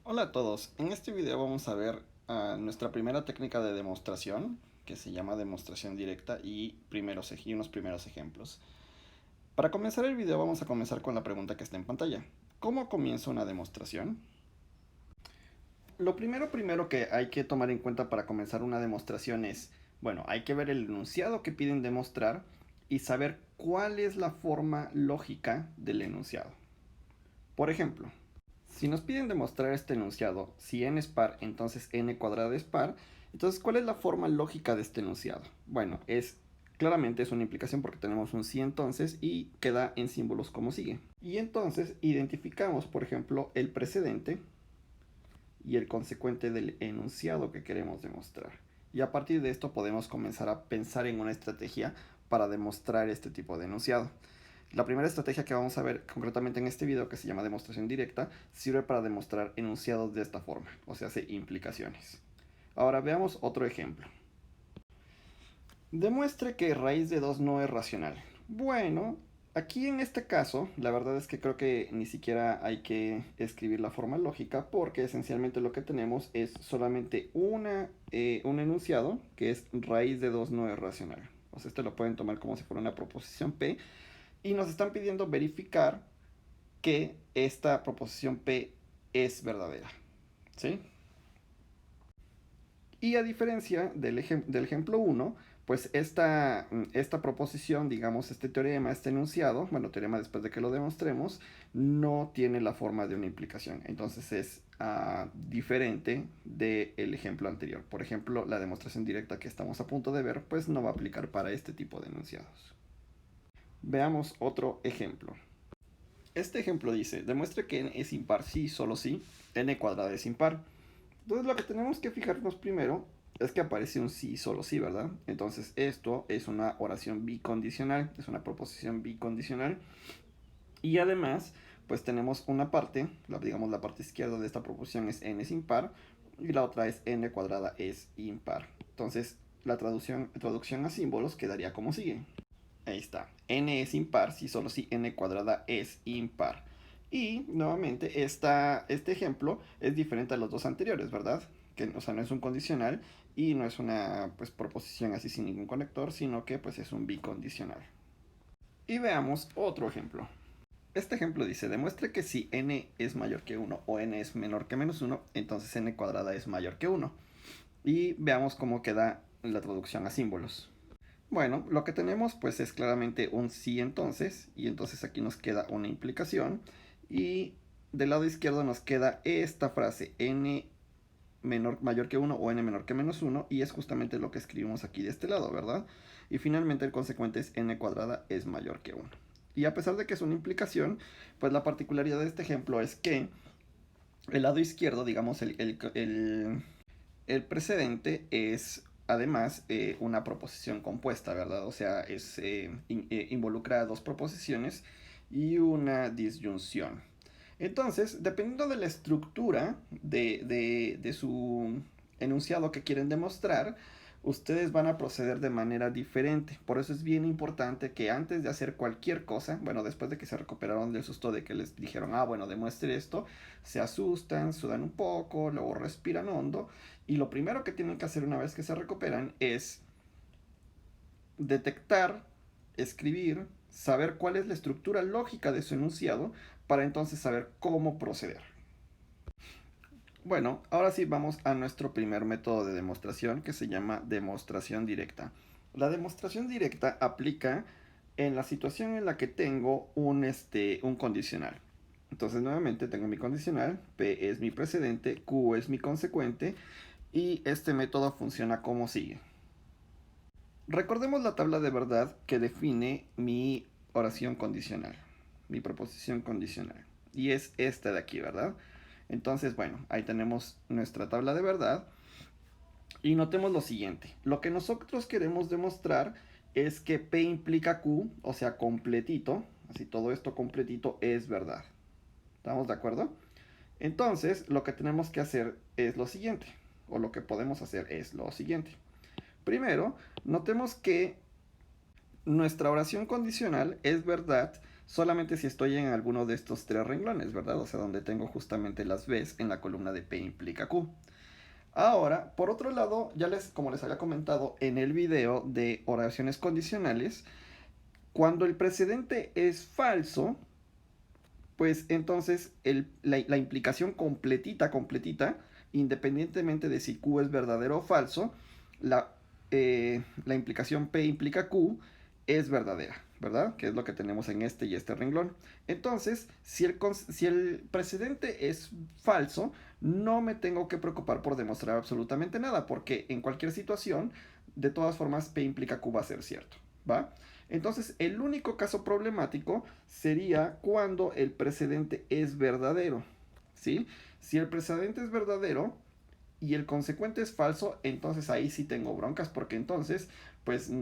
Hola a todos, en este video vamos a ver nuestra primera técnica de demostración que se llama demostración directa y unos primeros ejemplos. Para comenzar el video vamos a comenzar con la pregunta que está en pantalla. ¿Cómo comienzo una demostración? Lo primero que hay que tomar en cuenta para comenzar una demostración es, bueno, hay que ver el enunciado que piden demostrar y saber cuál es la forma lógica del enunciado. Por ejemplo, si nos piden demostrar este enunciado, si n es par, entonces n cuadrada es par, entonces ¿cuál es la forma lógica de este enunciado? Bueno, claramente es una implicación porque tenemos un si entonces y queda en símbolos como sigue. Y entonces identificamos, por ejemplo, el precedente y el consecuente del enunciado que queremos demostrar. Y a partir de esto podemos comenzar a pensar en una estrategia para demostrar este tipo de enunciado. La primera estrategia que vamos a ver concretamente en este video, que se llama demostración directa, sirve para demostrar enunciados de esta forma, o sea, hace implicaciones. Ahora veamos otro ejemplo. Demuestre que raíz de 2 no es racional. Bueno, aquí en este caso, la verdad es que creo que ni siquiera hay que escribir la forma lógica, porque esencialmente lo que tenemos es solamente un enunciado que es raíz de 2 no es racional. O sea, este lo pueden tomar como si fuera una proposición P, y nos están pidiendo verificar que esta proposición P es verdadera, ¿sí? Y a diferencia del ejemplo 1, pues esta proposición, digamos, este teorema, este enunciado, bueno, teorema después de que lo demostremos, no tiene la forma de una implicación. Entonces es diferente del ejemplo anterior. Por ejemplo, la demostración directa que estamos a punto de ver, pues no va a aplicar para este tipo de enunciados. Veamos otro ejemplo. Este ejemplo dice, demuestre que n es impar si, solo si, n cuadrada es impar. Entonces lo que tenemos que fijarnos primero es que aparece un sí, solo sí, ¿verdad? Entonces esto es una oración bicondicional, es una proposición bicondicional. Y además, pues tenemos una parte, digamos la parte izquierda de esta proposición es n es impar y la otra es n cuadrada es impar. Entonces la traducción a símbolos quedaría como sigue. Ahí está. N es impar si solo si n cuadrada es impar. Y nuevamente este ejemplo es diferente a los dos anteriores, ¿verdad? Que, o sea, no es un condicional y no es una pues, proposición así sin ningún conector, sino que pues es un bicondicional. Y veamos otro ejemplo. Este ejemplo dice, demuestre que si n es mayor que 1 o n es menor que menos 1, entonces n cuadrada es mayor que 1. Y veamos cómo queda la traducción a símbolos. Bueno, lo que tenemos pues es claramente un sí entonces, y entonces aquí nos queda una implicación, y del lado izquierdo nos queda esta frase, n mayor que 1 o n menor que menos 1, y es justamente lo que escribimos aquí de este lado, ¿verdad? Y finalmente el consecuente es n cuadrada es mayor que 1. Y a pesar de que es una implicación, pues la particularidad de este ejemplo es que el lado izquierdo, digamos, el precedente es además una proposición compuesta, ¿verdad? O sea, involucra dos proposiciones y una disyunción. Entonces, dependiendo de la estructura de su enunciado que quieren demostrar, ustedes van a proceder de manera diferente. Por eso es bien importante que antes de hacer cualquier cosa, bueno, después de que se recuperaron del susto de que les dijeron, bueno, demuestre esto, se asustan, sudan un poco, luego respiran hondo, y lo primero que tienen que hacer una vez que se recuperan es detectar, escribir, saber cuál es la estructura lógica de su enunciado para entonces saber cómo proceder. Bueno, ahora sí vamos a nuestro primer método de demostración que se llama demostración directa. La demostración directa aplica en la situación en la que tengo un condicional. Entonces nuevamente tengo mi condicional, P es mi precedente, Q es mi consecuente y este método funciona como sigue. Recordemos la tabla de verdad que define mi oración condicional, mi proposición condicional. Y es esta de aquí, ¿verdad? Entonces, bueno, ahí tenemos nuestra tabla de verdad. Y notemos lo siguiente. Lo que nosotros queremos demostrar es que P implica Q, o sea, completito. Así todo esto completito es verdad. ¿Estamos de acuerdo? Entonces, lo que tenemos que hacer es lo siguiente. O lo que podemos hacer es lo siguiente. Primero, notemos que nuestra oración condicional es verdad solamente si estoy en alguno de estos tres renglones, ¿verdad? O sea, donde tengo justamente las Bs en la columna de P implica Q. Ahora, por otro lado, como les había comentado en el video de oraciones condicionales, cuando el precedente es falso, pues entonces la implicación completita, independientemente de si Q es verdadero o falso, la, la implicación P implica Q es verdadera, ¿verdad? Que es lo que tenemos en este y este renglón. Entonces, si el precedente es falso, no me tengo que preocupar por demostrar absolutamente nada, porque en cualquier situación, de todas formas, P implica Q va a ser cierto, ¿va? Entonces, el único caso problemático sería cuando el precedente es verdadero, ¿sí? Si el precedente es verdadero y el consecuente es falso, entonces ahí sí tengo broncas, porque entonces, pues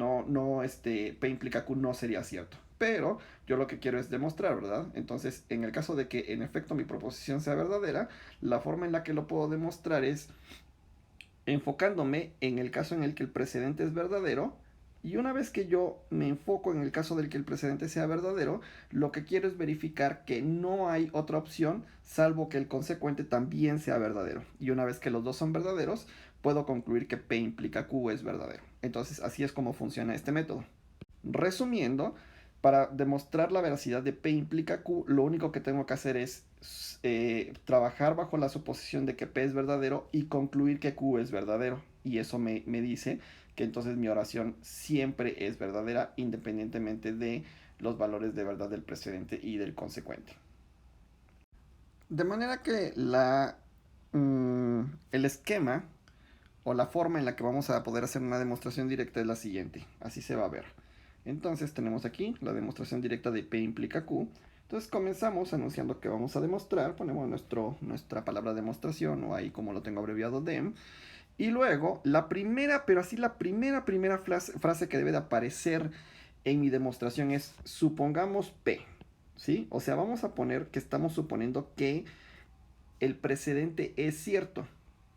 P implica Q no sería cierto. Pero yo lo que quiero es demostrar, ¿verdad? Entonces, en el caso de que en efecto mi proposición sea verdadera, la forma en la que lo puedo demostrar es enfocándome en el caso en el que el precedente es verdadero. Y una vez que yo me enfoco en el caso del que el precedente sea verdadero, lo que quiero es verificar que no hay otra opción salvo que el consecuente también sea verdadero. Y una vez que los dos son verdaderos, puedo concluir que P implica Q es verdadero. Entonces así es como funciona este método. Resumiendo, para demostrar la veracidad de P implica Q, lo único que tengo que hacer es trabajar bajo la suposición de que P es verdadero y concluir que Q es verdadero. Y eso me dice que entonces mi oración siempre es verdadera, independientemente de los valores de verdad del precedente y del consecuente. De manera que el esquema o la forma en la que vamos a poder hacer una demostración directa es la siguiente. Así se va a ver. Entonces tenemos aquí la demostración directa de P implica Q. Entonces comenzamos anunciando que vamos a demostrar, ponemos nuestra palabra demostración o ahí como lo tengo abreviado dem. Y luego la primera, pero así la primera frase que debe de aparecer en mi demostración es supongamos P. ¿Sí? O sea, vamos a poner que estamos suponiendo que el precedente es cierto.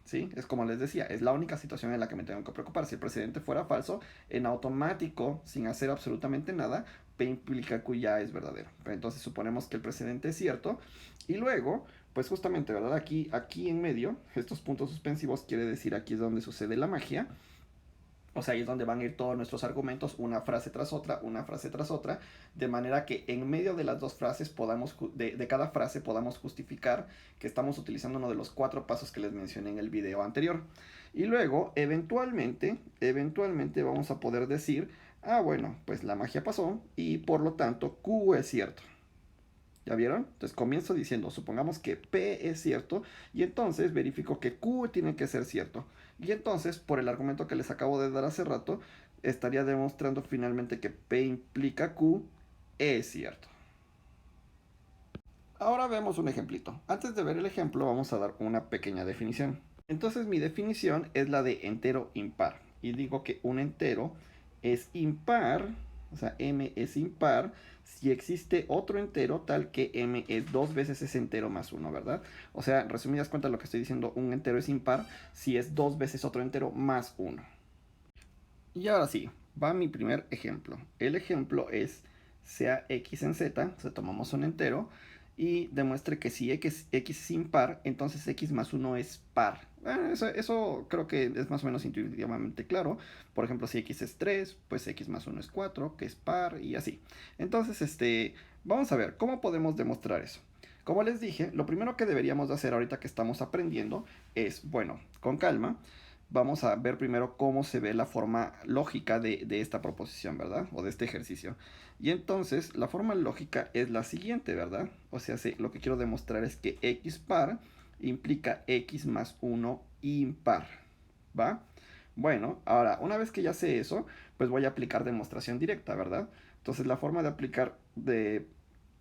¿Sí? Es como les decía, es la única situación en la que me tengo que preocupar. Si el precedente fuera falso, en automático, sin hacer absolutamente nada, P implica Q ya es verdadero. Pero entonces suponemos que el precedente es cierto. Y luego, pues justamente, ¿verdad? Aquí en medio, estos puntos suspensivos quiere decir aquí es donde sucede la magia. O sea, ahí es donde van a ir todos nuestros argumentos, una frase tras otra, de manera que en medio de las dos frases de cada frase podamos justificar que estamos utilizando uno de los 4 pasos que les mencioné en el video anterior. Y luego, eventualmente vamos a poder decir, ah, bueno, pues la magia pasó y por lo tanto Q es cierto. ¿Ya vieron? Entonces comienzo diciendo, supongamos que P es cierto y entonces verifico que Q tiene que ser cierto. Y entonces, por el argumento que les acabo de dar hace rato, estaría demostrando finalmente que P implica Q es cierto. Ahora vemos un ejemplito. Antes de ver el ejemplo vamos a dar una pequeña definición. Entonces mi definición es la de entero impar. Y digo que un entero es impar, o sea, m es impar, si existe otro entero tal que m es 2 veces ese entero más 1, ¿verdad? O sea, en resumidas cuentas lo que estoy diciendo, un entero es impar si es 2 veces otro entero más 1. Y ahora sí, va mi primer ejemplo. El ejemplo es sea x en z, o sea, tomamos un entero y demuestre que si x es impar, entonces x más 1 es par. Eso creo que es más o menos intuitivamente claro. Por ejemplo, si x es 3, pues x más 1 es 4, que es par y así. Entonces, vamos a ver, ¿cómo podemos demostrar eso? Como les dije, lo primero que deberíamos de hacer ahorita que estamos aprendiendo es, bueno, con calma, vamos a ver primero cómo se ve la forma lógica de esta proposición, ¿verdad? O de este ejercicio. Y entonces la forma lógica es la siguiente, ¿verdad? O sea, lo que quiero demostrar es que x par implica x más 1 impar, ¿va? Bueno, ahora, una vez que ya sé eso, pues voy a aplicar demostración directa, ¿verdad? Entonces la forma de aplicar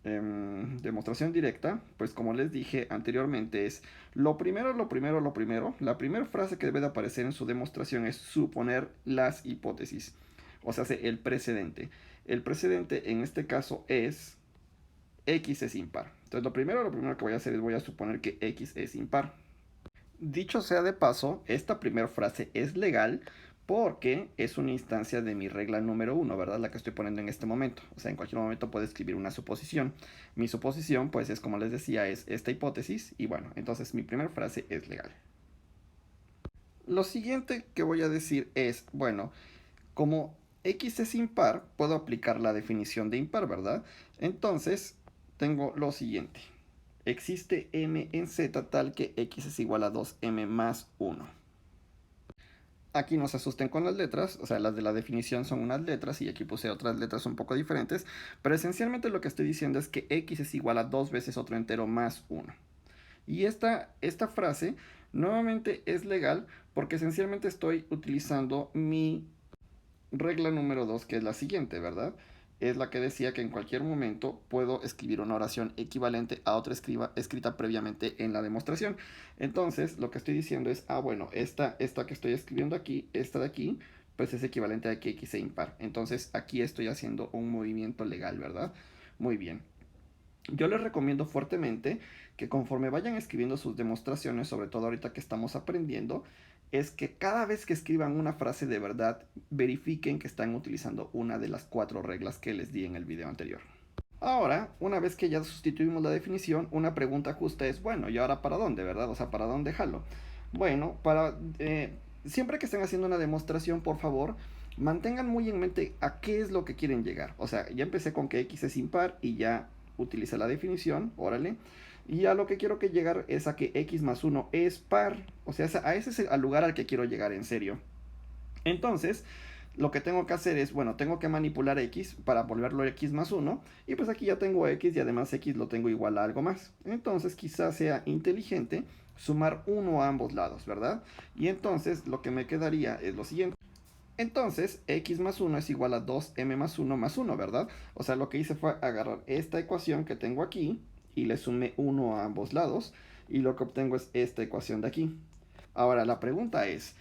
demostración directa, pues como les dije anteriormente es lo primero, la primera frase que debe de aparecer en su demostración es suponer las hipótesis, o sea, el precedente. El precedente en este caso es x es impar. Entonces lo primero que voy a hacer es voy a suponer que x es impar. Dicho sea de paso, esta primera frase es legal porque es una instancia de mi regla número 1, ¿verdad? La que estoy poniendo en este momento. O sea, en cualquier momento puedo escribir una suposición. Mi suposición, pues es como les decía, es esta hipótesis. Y bueno, entonces mi primera frase es legal. Lo siguiente que voy a decir es, bueno, como x es impar, puedo aplicar la definición de impar, ¿verdad? Entonces, tengo lo siguiente. Existe m en z tal que x es igual a 2m más 1. Aquí no se asusten con las letras, o sea, las de la definición son unas letras y aquí puse otras letras un poco diferentes, pero esencialmente lo que estoy diciendo es que x es igual a 2 veces otro entero más 1. Y esta frase nuevamente es legal porque esencialmente estoy utilizando mi regla número 2, que es la siguiente, ¿verdad? Es la que decía que en cualquier momento puedo escribir una oración equivalente a otra escrita previamente en la demostración. Entonces, lo que estoy diciendo es, bueno, esta que estoy escribiendo aquí, esta de aquí, pues es equivalente a que x sea impar. Entonces, aquí estoy haciendo un movimiento legal, ¿verdad? Muy bien. Yo les recomiendo fuertemente que conforme vayan escribiendo sus demostraciones, sobre todo ahorita que estamos aprendiendo, es que cada vez que escriban una frase de verdad, verifiquen que están utilizando una de las 4 reglas que les di en el video anterior. Ahora, una vez que ya sustituimos la definición, una pregunta justa es, bueno, ¿y ahora para dónde, verdad? O sea, ¿para dónde jalo? Bueno, siempre que estén haciendo una demostración, por favor, mantengan muy en mente a qué es lo que quieren llegar. O sea, ya empecé con que x es impar y ya utilicé la definición, órale. Y a lo que quiero que llegar es a que x más 1 es par. O sea, a ese es el lugar al que quiero llegar en serio. Entonces, lo que tengo que hacer es, bueno, tengo que manipular x para volverlo x más 1. Y pues aquí ya tengo x y además x lo tengo igual a algo más. Entonces quizás sea inteligente sumar 1 a ambos lados, ¿verdad? Y entonces lo que me quedaría es lo siguiente. Entonces, x más 1 es igual a 2m más 1, ¿verdad? O sea, lo que hice fue agarrar esta ecuación que tengo aquí y le sumé 1 a ambos lados. Y lo que obtengo es esta ecuación de aquí. Ahora, la pregunta es,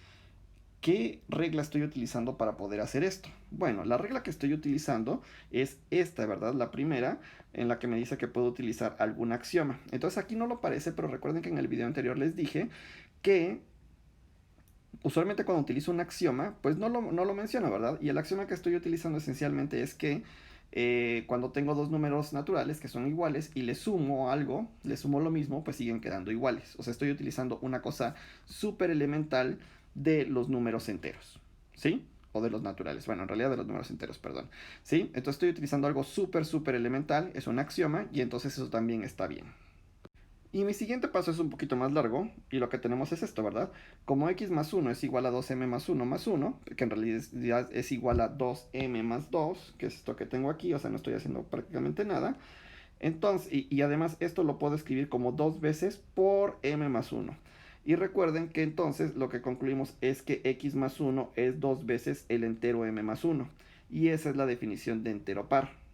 ¿qué regla estoy utilizando para poder hacer esto? Bueno, la regla que estoy utilizando es esta, ¿verdad? La primera, en la que me dice que puedo utilizar algún axioma. Entonces aquí no lo parece, pero recuerden que en el video anterior les dije que usualmente cuando utilizo un axioma, pues no lo menciono, ¿verdad? Y el axioma que estoy utilizando esencialmente es que cuando tengo dos números naturales que son iguales y le sumo algo, le sumo lo mismo, pues siguen quedando iguales. O sea, estoy utilizando una cosa súper elemental de los números enteros, ¿sí? O de los naturales. Bueno, en realidad de los números enteros, perdón. ¿Sí? Entonces estoy utilizando algo súper elemental, es un axioma, y entonces eso también está bien. Y mi siguiente paso es un poquito más largo, y lo que tenemos es esto, ¿verdad? Como x más 1 es igual a 2m más 1, que en realidad es igual a 2m más 2, que es esto que tengo aquí, o sea, no estoy haciendo prácticamente nada. Entonces, y además esto lo puedo escribir como 2 veces por m más 1. Y recuerden que entonces lo que concluimos es que x más 1 es 2 veces el entero m más 1. Y esa es la definición de entero par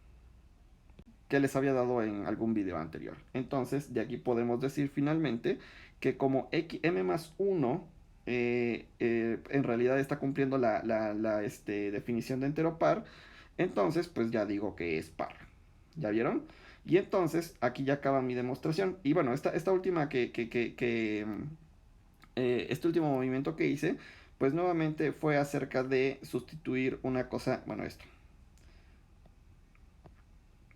que les había dado en algún video anterior. Entonces, de aquí podemos decir finalmente que como m más 1 en realidad está cumpliendo la definición de entero par, entonces pues ya digo que es par. ¿Ya vieron? Y entonces aquí ya acaba mi demostración. Y bueno, esta última este último movimiento que hice, pues nuevamente fue acerca de sustituir una cosa, bueno, esto,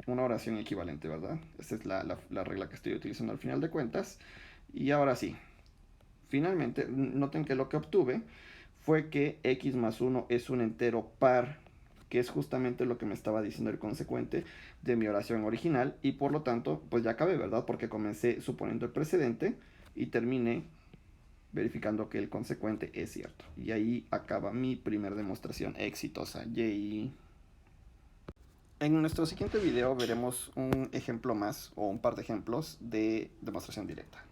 una oración equivalente, ¿verdad? Esta es la regla que estoy utilizando al final de cuentas. Y ahora sí, finalmente, noten que lo que obtuve fue que x más 1 es un entero par, que es justamente lo que me estaba diciendo el consecuente de mi oración original, y por lo tanto, pues ya acabé, ¿verdad? Porque comencé suponiendo el precedente y terminé verificando que el consecuente es cierto. Y ahí acaba mi primera demostración exitosa. Yay. En nuestro siguiente video veremos un ejemplo más o un par de ejemplos de demostración directa.